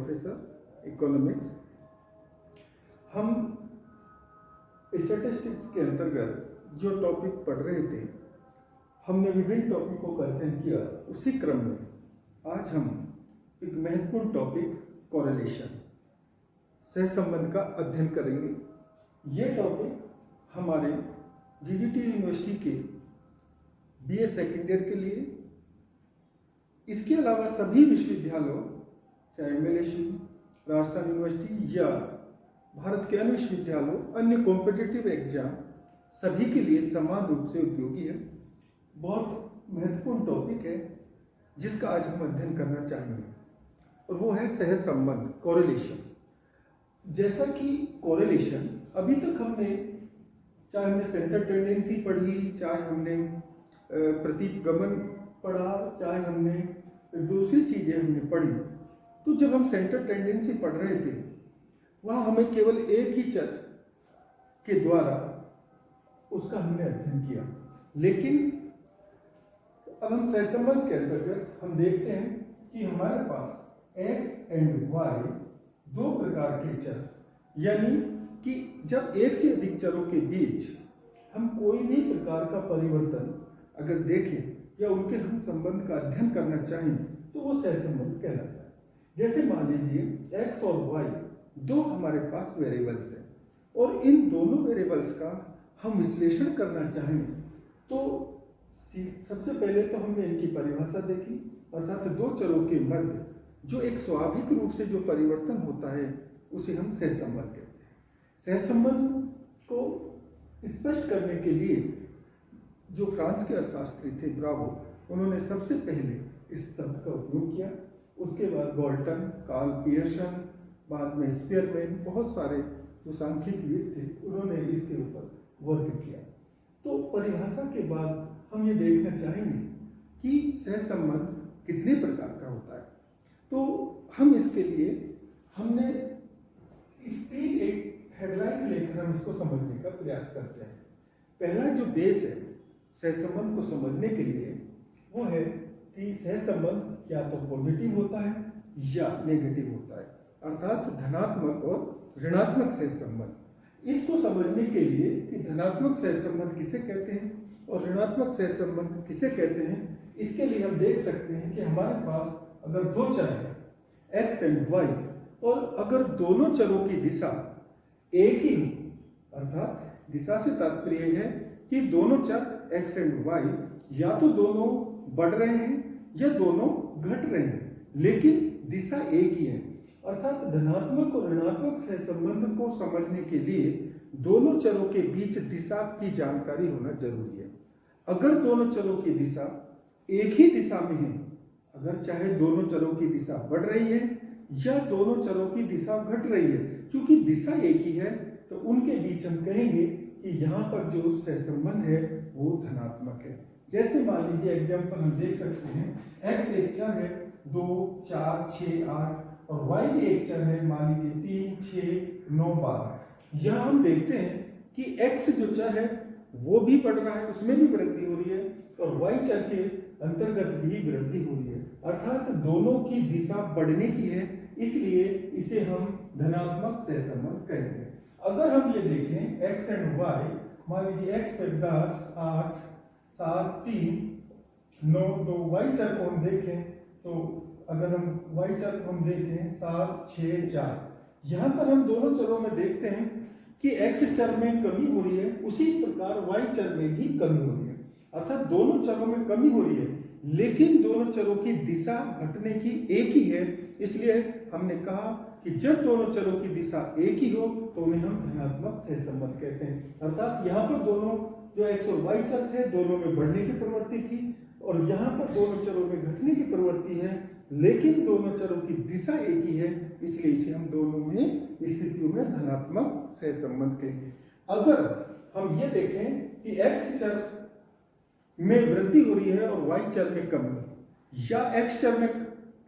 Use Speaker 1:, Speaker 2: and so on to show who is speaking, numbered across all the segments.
Speaker 1: Professor economics. हम statistics के अंतर्गत जो टॉपिक पढ़ रहे थे, हमने विभिन्न टॉपिकों का अध्ययन किया। उसी क्रम में आज हम एक महत्वपूर्ण टॉपिक कोरिलेशन, सहसंबंध का अध्ययन करेंगे। ये टॉपिक हमारे जीजीटी यूनिवर्सिटी के बीए सेकेंड ईयर के लिए, इसके अलावा सभी विश्वविद्यालयों, चाहे एमएलएसयू, राजस्थान यूनिवर्सिटी या भारत के अन्य विश्वविद्यालयों, अन्य कॉम्पिटिटिव एग्जाम, सभी के लिए समान रूप से उपयोगी है। बहुत महत्वपूर्ण टॉपिक है जिसका आज हम अध्ययन करना चाहेंगे, और वो है सहसंबंध, कोरिलेशन। जैसा कि कोरिलेशन अभी तक हमने, चाहे हमने सेंटर टेंडेंसी पढ़ी, चाहे हमने प्रतीपगमन पढ़ा, चाहे हमने दूसरी चीज़ें हमने पढ़ी, तो जब हम सेंटर टेंडेंसी पढ़ रहे थे वहाँ हमें केवल एक ही चर के द्वारा उसका हमने अध्ययन किया। लेकिन अब हम सहसंबंध के अंतर्गत हम देखते हैं कि हमारे पास x एंड y दो प्रकार के चर, यानी कि जब एक से अधिक चरों के बीच हम कोई भी प्रकार का परिवर्तन अगर देखें या उनके हम संबंध का अध्ययन करना चाहें तो वो सहसंबंध कहलाता है। जैसे मान लीजिए x और y दो हमारे पास वेरिएबल्स हैं और इन दोनों वेरिएबल्स का हम विश्लेषण करना चाहें तो सबसे पहले तो हमने इनकी परिभाषा देखी, अर्थात दो चरों के मध्य जो एक स्वाभाविक रूप से जो परिवर्तन होता है उसे हम सहसंबंध कहते हैं। सहसंबंध को स्पष्ट करने के लिए जो फ्रांस के अर्थशास्त्री थे ब्रावो, उन्होंने सबसे पहले इस शब्द का उपयोग किया। उसके बाद गॉल्टन, कार्ल पियर्सन, बाद में स्पीयरमैन, बहुत सारे जो सांख्यिकीविद थे उन्होंने इसके ऊपर वर्क किया। तो परिभाषा के बाद हम ये देखना चाहेंगे कि सहसंबंध कितने प्रकार का होता है। तो हम इसके लिए हमने तीन एक हेडलाइंस लेकर हम इसको समझने का प्रयास करते हैं। पहला जो बेस है सहसंबंध को समझने के लिए वो है कि सहसंबंध या तो पॉजिटिव होता है या नेगेटिव होता है, अर्थात धनात्मक और ऋणात्मक सहसंबंध। इसको समझने के लिए कि धनात्मक सहसंबंध किसे कहते हैं और ऋणात्मक सहसंबंध किसे कहते हैं, इसके लिए हम देख सकते हैं कि हमारे पास अगर दो चर हैं x एंड y, और अगर दोनों चरों की दिशा एक ही हो, अर्थात दिशा से तात्पर्य है कि दोनों चर x एंड y या तो दोनों बढ़ रहे हैं या दोनों घट रहे हैं, लेकिन दिशा एक ही है। अर्थात धनात्मक और ऋणात्मक सहसंबंध को समझने के लिए दोनों चरों के बीच दिशा की जानकारी होना जरूरी है। अगर दोनों चरों की दिशा एक ही दिशा में है, अगर चाहे दोनों चरों की दिशा बढ़ रही है या दोनों चरों की दिशा घट रही है, क्योंकि दिशा एक ही है तो उनके बीच हम कहेंगे कि यहाँ पर जो सहसंबंध है वो धनात्मक है। जैसे मान लीजिए एग्जाम्पल हम देख सकते हैं, x एक चर है 2, 4, 6, 8 और y भी एक चर है, मान लीजिए 3, 6, 9, 12। यहाँ हम देखते हैं कि x जो चर है वो भी बढ़ रहा है, उसमें भी वृद्धि हो रही है, और y चर के अंतर्गत भी वृद्धि हो रही है, अर्थात दोनों की दिशा बढ़ने की है, इसलिए इसे हम धनात्मक सहसंबंध कहेंगे। अगर हम ये देखें x एंड y, मान लीजिए x पे 10, 8, 7, 3, 9, तो y चर को हम देखें तो अगर हम y चर को हम देखें 7, 6, 4, यहाँ पर हम दोनों चरों में देखते हैं कि x चर में कमी हो रही है, उसी प्रकार y चर में भी कमी हो रही है, अर्थात दोनों चरों में कमी हो रही है, लेकिन दोनों चरों की दिशा घटने की एक ही है। इसलिए हमने कहा कि जब दोनों चरों की दिशा एक ही हो तो उन्हें हम धनात्मक सहसंबंध कहते हैं। अर्थात यहाँ पर दोनों जो x और y चर थे दोनों में बढ़ने की प्रवृत्ति थी, और यहाँ पर दोनों चरों में घटने की प्रवृत्ति है, लेकिन दोनों चरों की दिशा एक ही है, इसलिए इसे हम दोनों में स्थितियों में धनात्मक सहसंबंध कहेंगे। अगर हम ये देखें कि x चर में वृद्धि हो रही है और y चर में कमी, या x चर में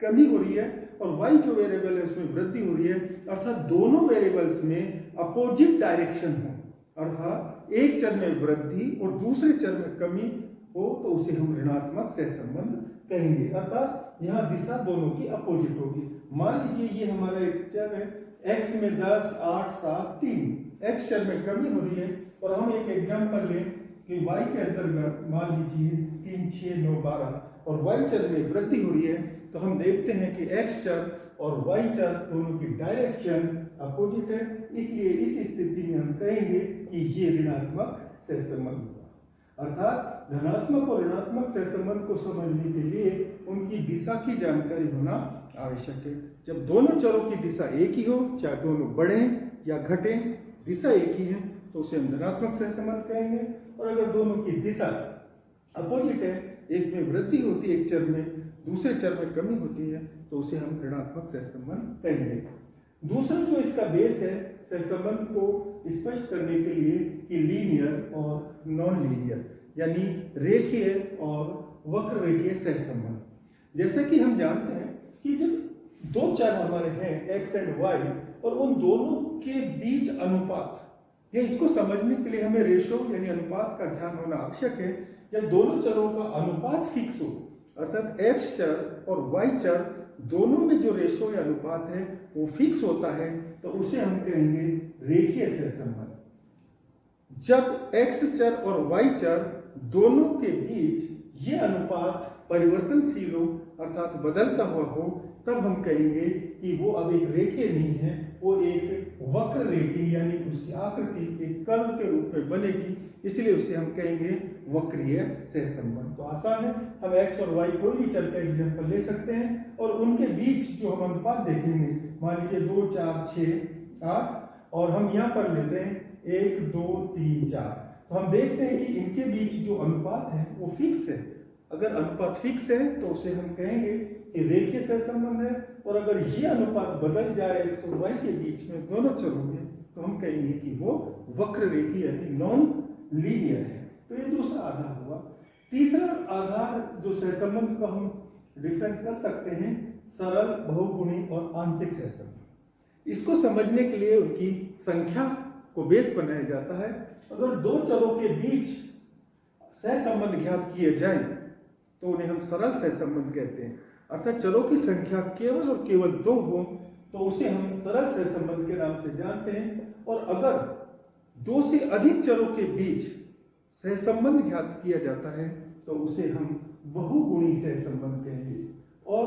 Speaker 1: कमी हो रही है और y जो वेरिएबल है उसमें वृद्धि हो रही है, अर्थात दोनों वेरिएबल्स में अपोजिट डायरेक्शन हो, अर्थात एक चर में वृद्धि और दूसरे चर में कमी हो, तो उसे हम ऋणात्मक सहसंबंध कहेंगे, अर्थात यहाँ दिशा दोनों की अपोजिट होगी। मान लीजिए ये हमारा एक चर है, x में 10, 8, 7, 3, x चर में कमी हो रही है और हम एक एग्जांपल लें कि y के अंतर्गत मान लीजिए 3, 6, 9, 12 और y चर में वृद्धि हो रही है, तो हम देखते हैं कि x चर और y चर दोनों की डायरेक्शन अपोजिट है, इसलिए इस स्थिति में हम कहेंगे कि ये ऋणात्मक सहसंबंध हुआ। अर्थात धनात्मक और ऋणात्मक सहसंबंध को समझने के लिए उनकी दिशा की जानकारी होना आवश्यक है। जब दोनों चरों की दिशा एक ही हो, चाहे दोनों बढ़ें या घटें, दिशा एक ही है तो उसे हम धनात्मक सहसंबंध कहेंगे। और अगर दोनों की दिशा अपोजिट है, एक में वृद्धि होती है एक चर में, दूसरे चर में कमी होती है, तो उसे हम ऋणात्मक सहसंबंध कहेंगे। दूसरा जो इसका बेस है सहसंबंध को स्पष्ट करने के लिए कि लीनियर और नॉन लीनियर, यानी रेखीय और वक्र रेखीय सहसंबंध। जैसे कि हम जानते हैं कि जब दो चर हमारे हैं x एंड y और उन दोनों के बीच अनुपात, या इसको समझने के लिए हमें रेशो यानी अनुपात का ध्यान होना आवश्यक है। जब दोनों चरों का अनुपात फिक्स हो, अर्थात x चर और y चर दोनों में जो रेशो या अनुपात है वो फिक्स होता है, तो उसे हम कहेंगे रेखीय सहसंबंध। जब x चर और y चर दोनों के बीच ये अनुपात परिवर्तनशील हो, अर्थात बदलता हुआ हो, तब हम कहेंगे कि वो अब एक रेखीय नहीं है, वो एक वक्र रेखी यानी उसकी आकृति एक कर्व के रूप में बनेगी, इसलिए उसे हम कहेंगे वक्रीय सहसंबंध। तो आसान है, हम x और y कोई भी चर का एग्जाम्पल ले सकते हैं और उनके बीच जो हम अनुपात देखेंगे, मान लीजिए 2, 4, 6, 8 और हम यहाँ पर लेते हैं 1, 2, 3, 4, तो हम देखते हैं कि इनके बीच जो अनुपात है वो फिक्स है। अगर अनुपात फिक्स है तो उसे हम कहेंगे कि रेखीय सहसंबंध है, और अगर ये अनुपात बदल जाए x और y के बीच में दोनों चरों में, तो हम कहेंगे कि वो वक्र रेखीय यानी नॉन लीनियर है। तो ये दूसरा आधार हुआ। तीसरा आधार जो सहसंबंध को हम डिफरेंस कर सकते हैं, सरल, बहुगुणी और आंशिक सहसंबंध। इसको समझने के लिए उनकी संख्या को बेस बनाया जाता है। अगर दो चरों के बीच सहसंबंध ज्ञात किए जाएं तो उन्हें हम सरल सहसंबंध कहते हैं। अर्थात चरों की संख्या केवल और केवल 2 हो तो उसे हम सरल सहसंबंध के नाम से जानते हैं। और अगर 2 से अधिक चरों के बीच सहसंबंध ज्ञात किया जाता है तो उसे हम बहुगुणी सहसंबंध कहेंगे। और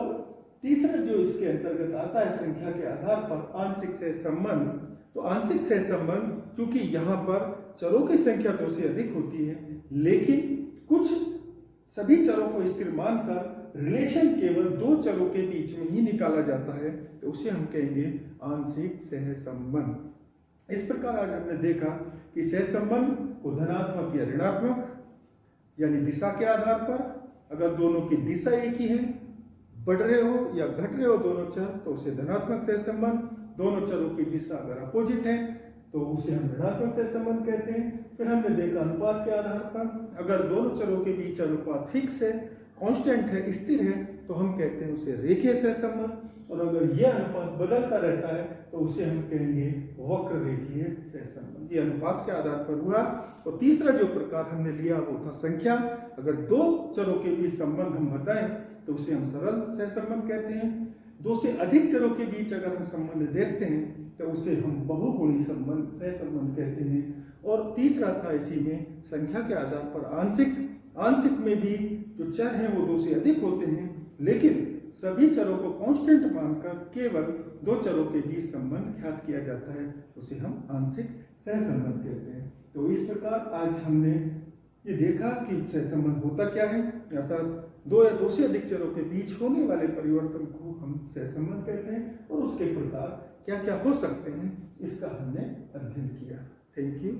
Speaker 1: तीसरा जो इसके अंतर्गत आता है संख्या के आधार पर आंशिक सहसंबंध। तो आंशिक सहसंबंध, क्योंकि यहाँ पर चरों की संख्या 2 से अधिक होती है, लेकिन कुछ सभी चरों को स्थिर मानकर रिलेशन केवल 2 चरों के बीच में ही निकाला जाता है, तो उसे हम कहेंगे आंशिक सहसंबंध। इस प्रकार आज हमने देखा कि सहसंबंध को धनात्मक या ऋणात्मक यानी दिशा के आधार पर, अगर दोनों की दिशा एक ही है, बढ़ रहे हो या घट रहे हो दोनों चर, तो उसे धनात्मक सहसंबंध। दोनों चरों की दिशा अगर अपोजिट है तो उसे हम ऋणात्मक सहसंबंध कहते हैं। फिर हमने देखा अनुपात के आधार पर, अगर दोनों चरों के बीच अनुपात फिक्स है, कांस्टेंट है, स्थिर है, तो हम कहते हैं उसे रेखीय सहसंबंध। और अगर यह अनुपात बदलता रहता है तो उसे हम कहेंगे वक्र रेखीय सहसंबंध। ये अनुपात के आधार पर हुआ। और तीसरा जो प्रकार हमने लिया वो था संख्या। अगर 2 चरों के बीच संबंध हम बताएं तो उसे हम सरल सहसंबंध कहते हैं। 2 से अधिक चरों के बीच अगर हम संबंध देखते हैं तो उसे हम बहुगुणी संबंध सहसंबंध कहते हैं। और तीसरा था इसी में संख्या के आधार पर आंशिक में भी जो चर हैं वो 2 से अधिक होते हैं, लेकिन सभी चरों को कांस्टेंट मानकर केवल 2 चरों के बीच संबंध ज्ञात किया जाता है, उसे हम आंशिक सहसंबंध कहते हैं। तो इस प्रकार आज हमने ये देखा कि सहसंबंध होता क्या है, अर्थात 2 या 2 से अधिक चरों के बीच होने वाले परिवर्तन को हम सहसंबंध कहते हैं, और उसके प्रकार क्या क्या हो सकते हैं इसका हमने अध्ययन किया। Thank you.